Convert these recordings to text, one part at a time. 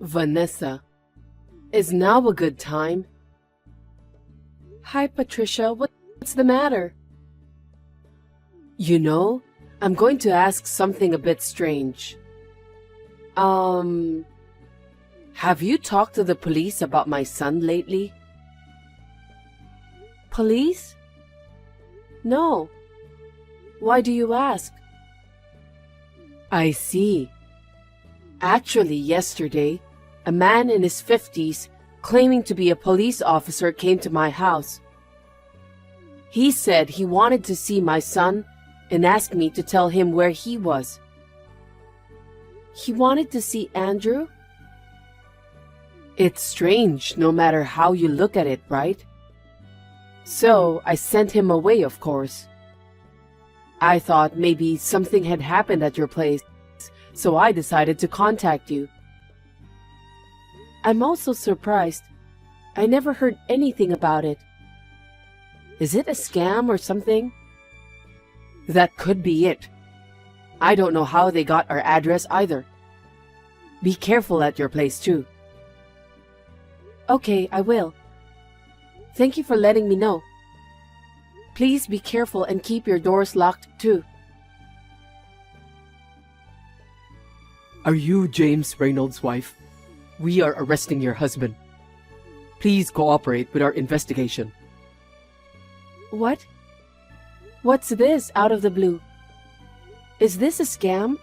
Vanessa, is now a good time? Hi, Patricia. What's the matter? You know, I'm going to ask something a bit strange. Have you talked to the police about my son lately? Police? No. Why do you ask? I see. Actually, yesterday, a man in his 50s claiming to be a police officer came to my house. He said he wanted to see my son and asked me to tell him where he was. He wanted to see Andrew? It's strange no matter how you look at it, right? So I sent him away, of course. I thought maybe something had happened at your place, so I decided to contact you. I'm also surprised. I never heard anything about it. Is it a scam or something? That could be it. I don't know how they got our address either. Be careful at your place too. Okay, I will. Thank you for letting me know. Please be careful and keep your doors locked too. Are you James Reynolds' wife? We are arresting your husband. Please cooperate with our investigation. What? What's this out of the blue? Is this a scam?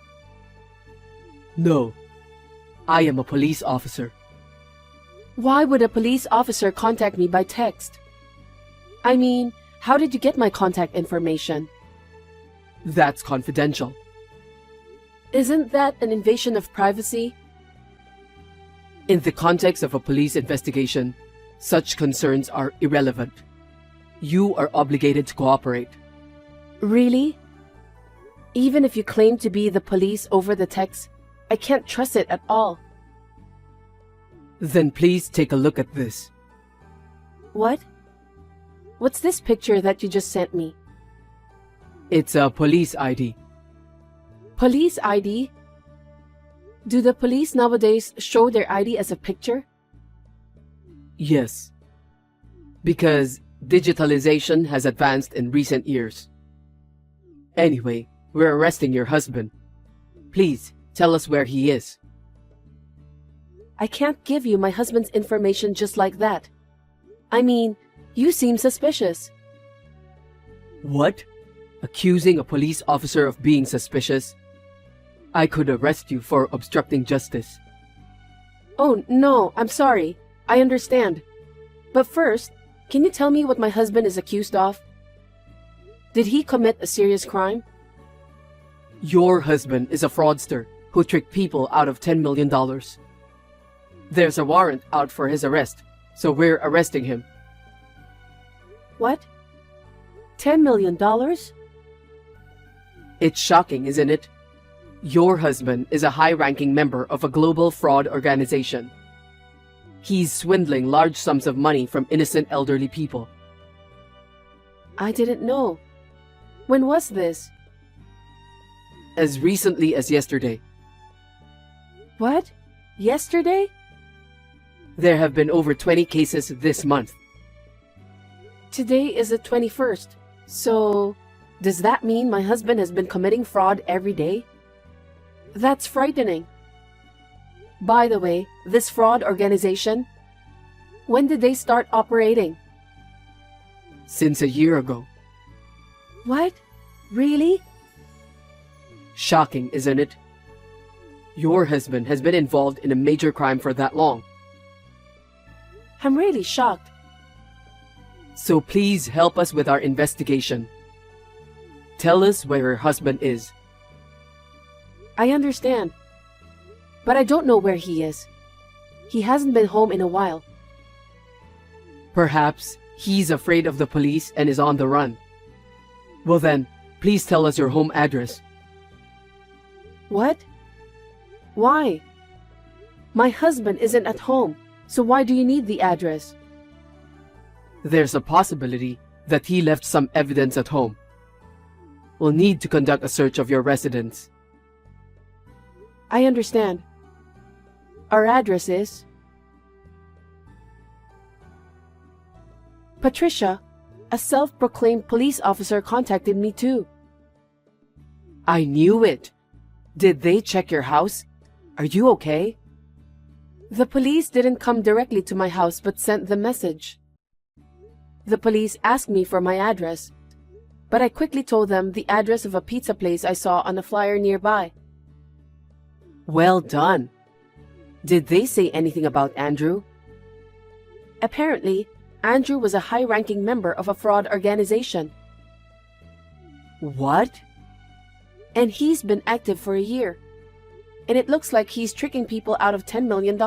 No. I am a police officer. Why would a police officer contact me by text? I mean, how did you get my contact information? That's confidential. Isn't that an invasion of privacy? In the context of a police investigation, such concerns are irrelevant. You are obligated to cooperate. Really? Even if you claim to be the police over the text, I can't trust it at all. Then please take a look at this. What? What's this picture that you just sent me? It's a police ID. Police ID? Do the police nowadays show their ID as a picture? Yes. Because digitalization has advanced in recent years. Anyway, we're arresting your husband. Please, tell us where he is. I can't give you my husband's information just like that. I mean, you seem suspicious. What? Accusing a police officer of being suspicious? I could arrest you for obstructing justice. Oh, no, I'm sorry. I understand. But first, can you tell me what my husband is accused of? Did he commit a serious crime? Your husband is a fraudster who tricked people out of $10 million. There's a warrant out for his arrest, so we're arresting him. What? $10 million? It's shocking, isn't it? Your husband is a high-ranking member of a global fraud organization. He's swindling large sums of money from innocent elderly people. I didn't know. When was this? As recently as yesterday. What? Yesterday? There have been over 20 cases this month. Today is the 21st. So, does that mean my husband has been committing fraud every day? That's frightening. By the way, this fraud organization, when did they start operating? Since a year ago. What? Really? Shocking, isn't it? Your husband has been involved in a major crime for that long. I'm really shocked. So please help us with our investigation. Tell us where your husband is. I understand. But I don't know where he is. He hasn't been home in a while. Perhaps he's afraid of the police and is on the run. Well then, please tell us your home address. What? Why? My husband isn't at home, so why do you need the address? There's a possibility that he left some evidence at home. We'll need to conduct a search of your residence. I understand. our address is... Patricia, a self-proclaimed police officer, contacted me too. I knew it. Did they check your house? Are you okay? The police didn't come directly to my house but sent the message. The police asked me for my address, but I quickly told them the address of a pizza place I saw on a flyer nearby. Well done. Did they say anything about Andrew? Apparently, Andrew was a high-ranking member of a fraud organization. What? And he's been active for a year. And it looks like he's tricking people out of $10 million.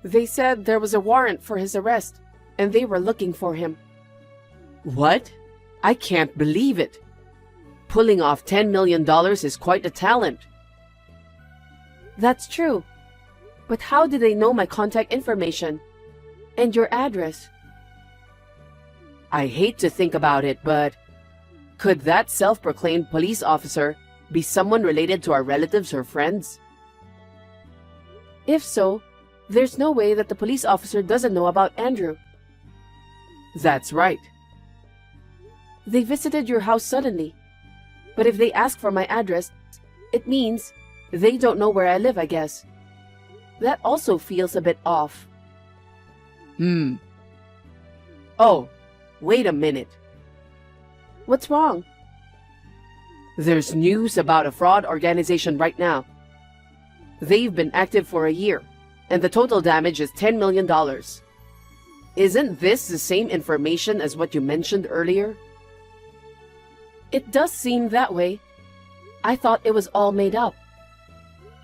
They said there was a warrant for his arrest, and they were looking for him. What? I can't believe it. Pulling off $10 million is quite a talent. That's true. But how did they know my contact information? And your address? I hate to think about it, but could that self-proclaimed police officer be someone related to our relatives or friends? If so, there's no way that the police officer doesn't know about Andrew. That's right. They visited your house suddenly. But if they ask for my address, it means they don't know where I live, I guess. That also feels a bit off. Oh, wait a minute. What's wrong? There's news about a fraud organization right now. They've been active for a year, and the total damage is $10 million. Isn't this the same information as what you mentioned earlier? It does seem that way. I thought it was all made up.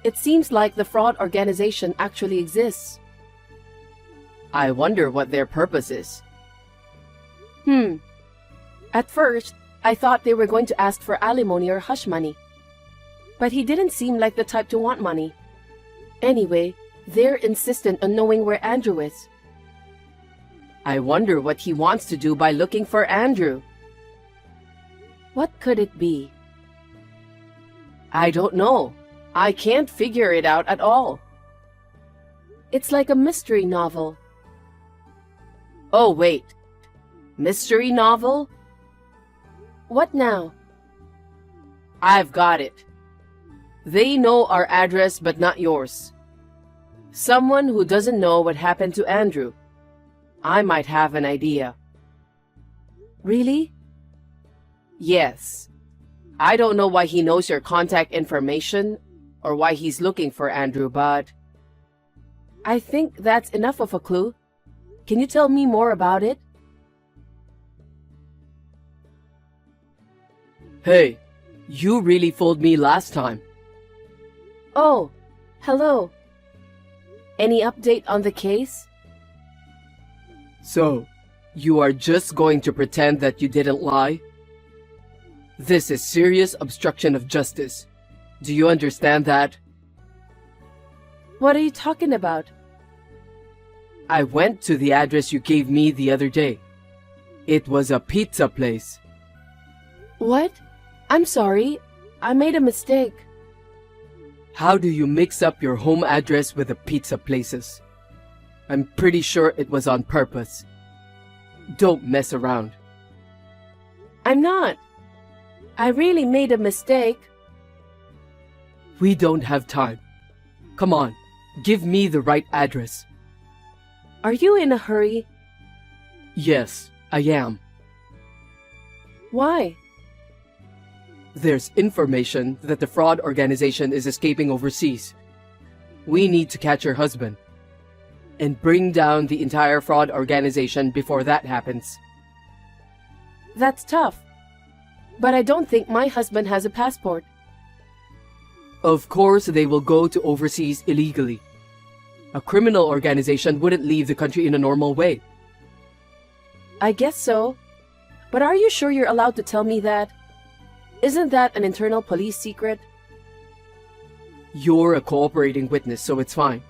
It seems like the fraud organization actually exists. I wonder what their purpose is. At first, I thought they were going to ask for alimony or hush money. But he didn't seem like the type to want money. Anyway, they're insistent on knowing where Andrew is. I wonder what he wants to do by looking for Andrew. What could it be? I don't know. I can't figure it out at all. It's like a mystery novel. Oh, wait. Mystery novel? What now? I've got it. They know our address but not yours. Someone who doesn't know what happened to Andrew. I might have an idea. Really? Yes. I don't know why he knows your contact information or why he's looking for Andrew, but... I think that's enough of a clue. Can you tell me more about it? Hey, you really fooled me last time. Oh, hello. Any update on the case? So, you are just going to pretend that you didn't lie? This is serious obstruction of justice. Do you understand that? What are you talking about? I went to the address you gave me the other day. It was a pizza place. What? I'm sorry. I made a mistake. How do you mix up your home address with the pizza places? I'm pretty sure it was on purpose. Don't mess around. I'm not. I really made a mistake. We don't have time. Come on, give me the right address. Are you in a hurry? Yes, I am. Why? There's information that the fraud organization is escaping overseas. We need to catch your husband and bring down the entire fraud organization before that happens. That's tough. But I don't think my husband has a passport. Of course, they will go to overseas illegally. A criminal organization wouldn't leave the country in a normal way. I guess so. But are you sure you're allowed to tell me that? Isn't that an internal police secret? You're a cooperating witness, so it's fine.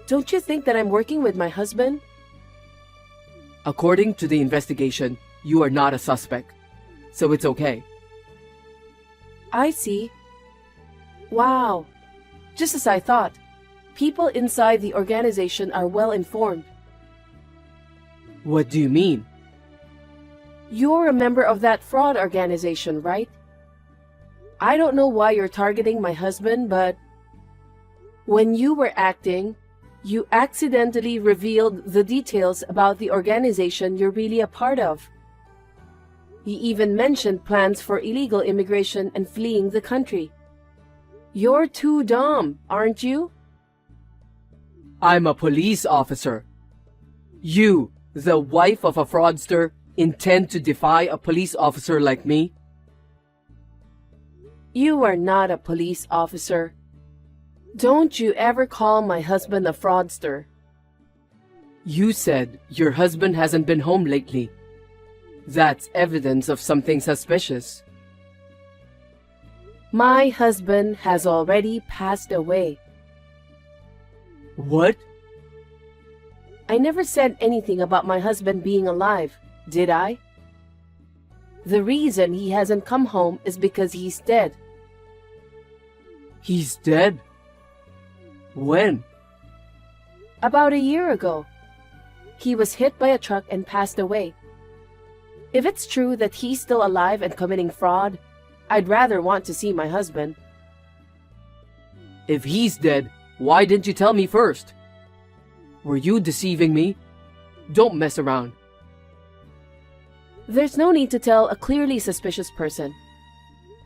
Don't you think that I'm working with my husband? According to the investigation, you are not a suspect, so it's okay. I see. Wow. Just as I thought, people inside the organization are well informed. What do you mean? You're a member of that fraud organization, right? I don't know why you're targeting my husband, but when you were acting, you accidentally revealed the details about the organization you're really a part of. You even mentioned plans for illegal immigration and fleeing the country. You're too dumb, aren't you? I'm a police officer. You, the wife of a fraudster, intend to defy a police officer like me? You are not a police officer. Don't you ever call my husband a fraudster. You said your husband hasn't been home lately. That's evidence of something suspicious. My husband has already passed away. What? I never said anything about my husband being alive, did I? The reason he hasn't come home is because he's dead. He's dead? When? About a year ago. He was hit by a truck and passed away. If it's true that he's still alive and committing fraud, I'd rather want to see my husband. If he's dead, why didn't you tell me first? Were you deceiving me? Don't mess around. There's no need to tell a clearly suspicious person.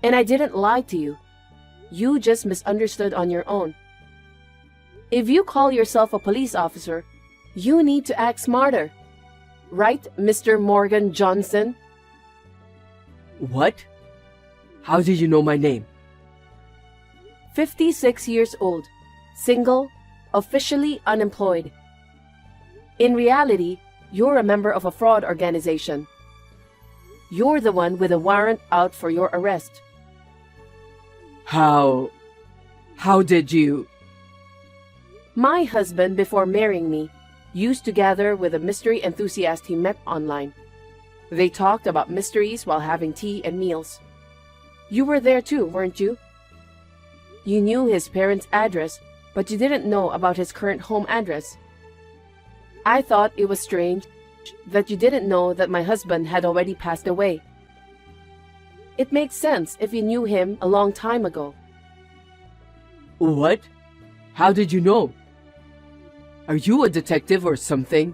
And I didn't lie to you. You just misunderstood on your own. If you call yourself a police officer, you need to act smarter. Right, Mr. Morgan Johnson? What? How did you know my name? 56 years old, single, officially unemployed. In reality, you're a member of a fraud organization. You're the one with a warrant out for your arrest. How did you? My husband, before marrying me, used to gather with a mystery enthusiast he met online. They talked about mysteries while having tea and meals. You were there too, weren't you? You knew his parents' address, but you didn't know about his current home address. I thought it was strange that you didn't know that my husband had already passed away. It makes sense if you knew him a long time ago. What? How did you know? Are you a detective or something?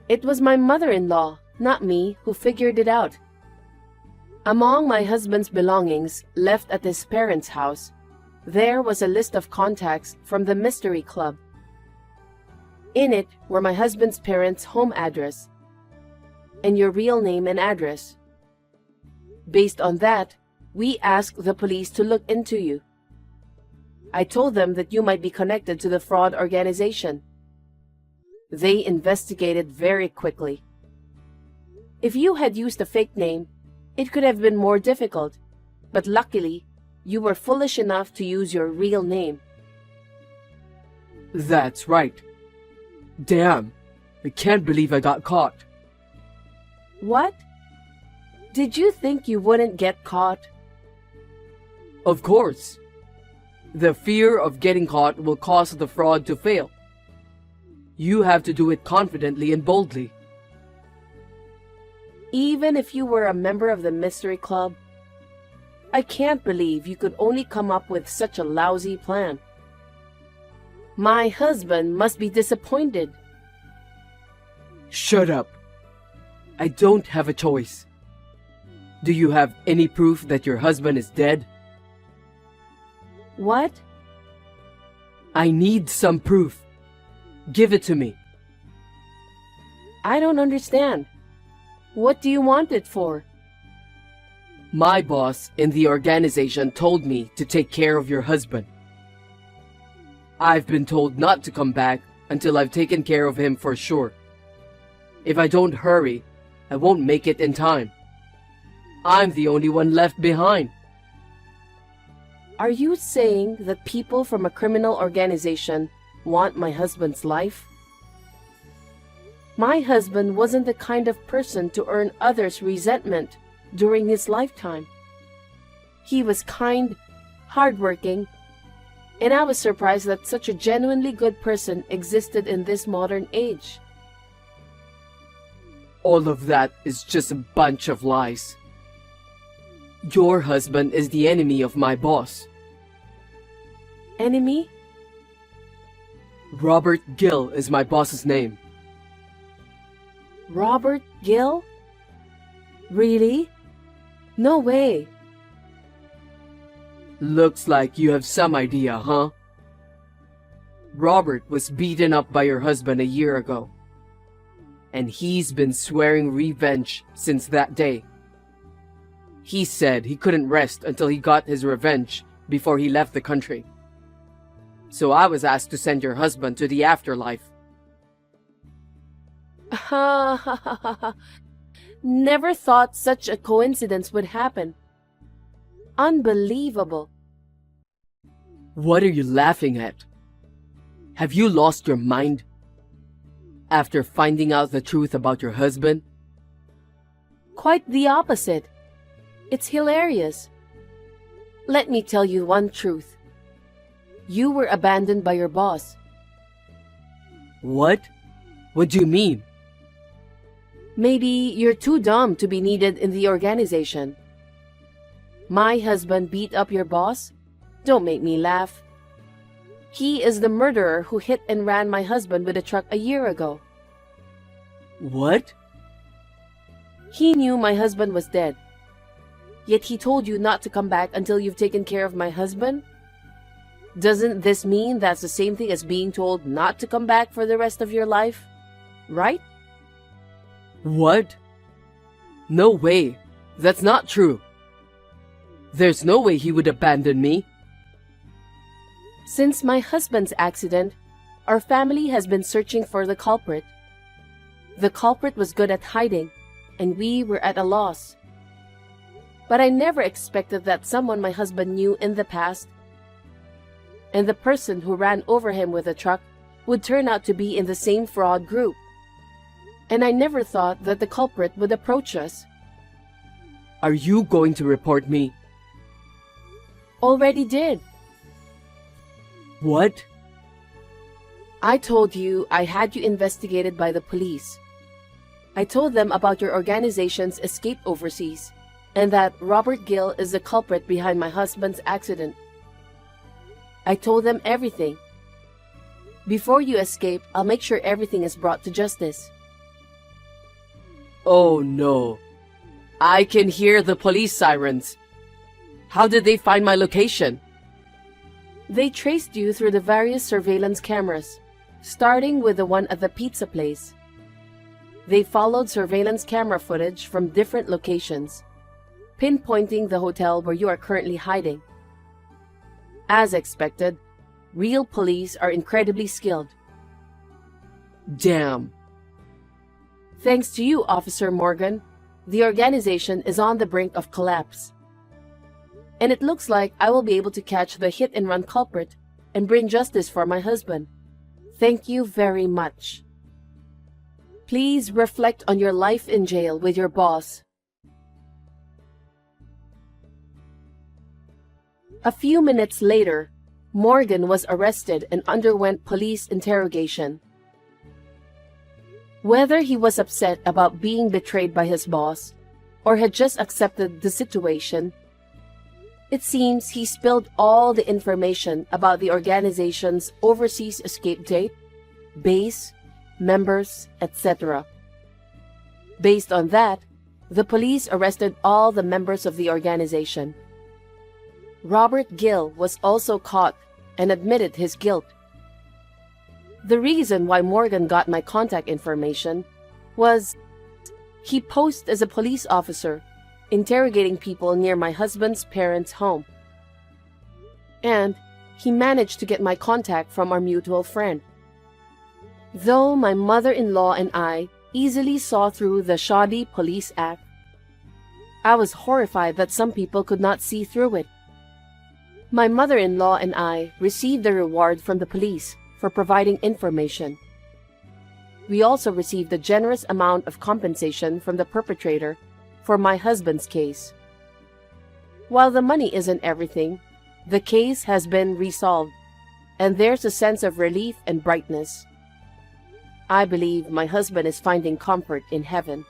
It was my mother-in-law, not me, who figured it out. Among my husband's belongings left at his parents' house, there was a list of contacts from the Mystery Club. In it were my husband's parents' home address and your real name and address. Based on that, we asked the police to look into you. I told them that you might be connected to the fraud organization. They investigated very quickly. If you had used a fake name, it could have been more difficult, but luckily, you were foolish enough to use your real name. That's right. Damn, I can't believe I got caught. What? Did you think you wouldn't get caught? Of course. The fear of getting caught will cause the fraud to fail. You have to do it confidently and boldly. Even if you were a member of the Mystery Club, I can't believe you could only come up with such a lousy plan. My husband must be disappointed. Shut up. I don't have a choice. Do you have any proof that your husband is dead? What? I need some proof. Give it to me. I don't understand. What do you want it for? My boss in the organization told me to take care of your husband. I've been told not to come back until I've taken care of him for sure. If I don't hurry, I won't make it in time. I'm the only one left behind. Are you saying that people from a criminal organization want my husband's life? My husband wasn't the kind of person to earn others' resentment during his lifetime. He was kind, hardworking, And I was surprised that such a genuinely good person existed in this modern age. All of that is just a bunch of lies. Your husband is the enemy of my boss. Enemy? Robert Gill is my boss's name. Robert Gill? Really? No way. Looks like you have some idea, huh? Robert was beaten up by your husband a year ago. And he's been swearing revenge since that day. He said he couldn't rest until he got his revenge before he left the country. So I was asked to send your husband to the afterlife. Never thought such a coincidence would happen. Unbelievable. What are you laughing at? Have you lost your mind? After finding out the truth about your husband? Quite the opposite. It's hilarious. Let me tell you one truth. You were abandoned by your boss. What? What do you mean? Maybe you're too dumb to be needed in the organization. My husband beat up your boss? Don't make me laugh. He is the murderer who hit and ran my husband with a truck a year ago. What? He knew my husband was dead. Yet he told you not to come back until you've taken care of my husband? Doesn't this mean that's the same thing as being told not to come back for the rest of your life? Right? What? No way. That's not true. There's no way he would abandon me. Since my husband's accident, our family has been searching for the culprit. The culprit was good at hiding, and we were at a loss. But I never expected that someone my husband knew in the past, and the person who ran over him with a truck, would turn out to be in the same fraud group. And I never thought that the culprit would approach us. Are you going to report me? Already did. What? I told you I had you investigated by the police. I told them about your organization's escape overseas, and that Robert Gill is the culprit behind my husband's accident. I told them everything. Before you escape, I'll make sure everything is brought to justice. Oh no. I can hear the police sirens. How did they find my location? They traced you through the various surveillance cameras, starting with the one at the pizza place. They followed surveillance camera footage from different locations, pinpointing the hotel where you are currently hiding. As expected, real police are incredibly skilled. Damn. Thanks to you, Officer Morgan, the organization is on the brink of collapse. And it looks like I will be able to catch the hit-and-run culprit and bring justice for my husband. Thank you very much. Please reflect on your life in jail with your boss. A few minutes later, Morgan was arrested and underwent police interrogation. Whether he was upset about being betrayed by his boss or had just accepted the situation, it seems he spilled all the information about the organization's overseas escape date, base, members, etc. Based on that, the police arrested all the members of the organization. Robert Gill was also caught and admitted his guilt. The reason why Morgan got my contact information was he posed as a police officer interrogating people near my husband's parents' home. And he managed to get my contact from our mutual friend. Though my mother-in-law and I easily saw through the shoddy police act, I was horrified that some people could not see through it. My mother-in-law and I received a reward from the police for providing information. We also received a generous amount of compensation from the perpetrator for my husband's case. While the money isn't everything, the case has been resolved and there's a sense of relief and brightness. I believe my husband is finding comfort in heaven.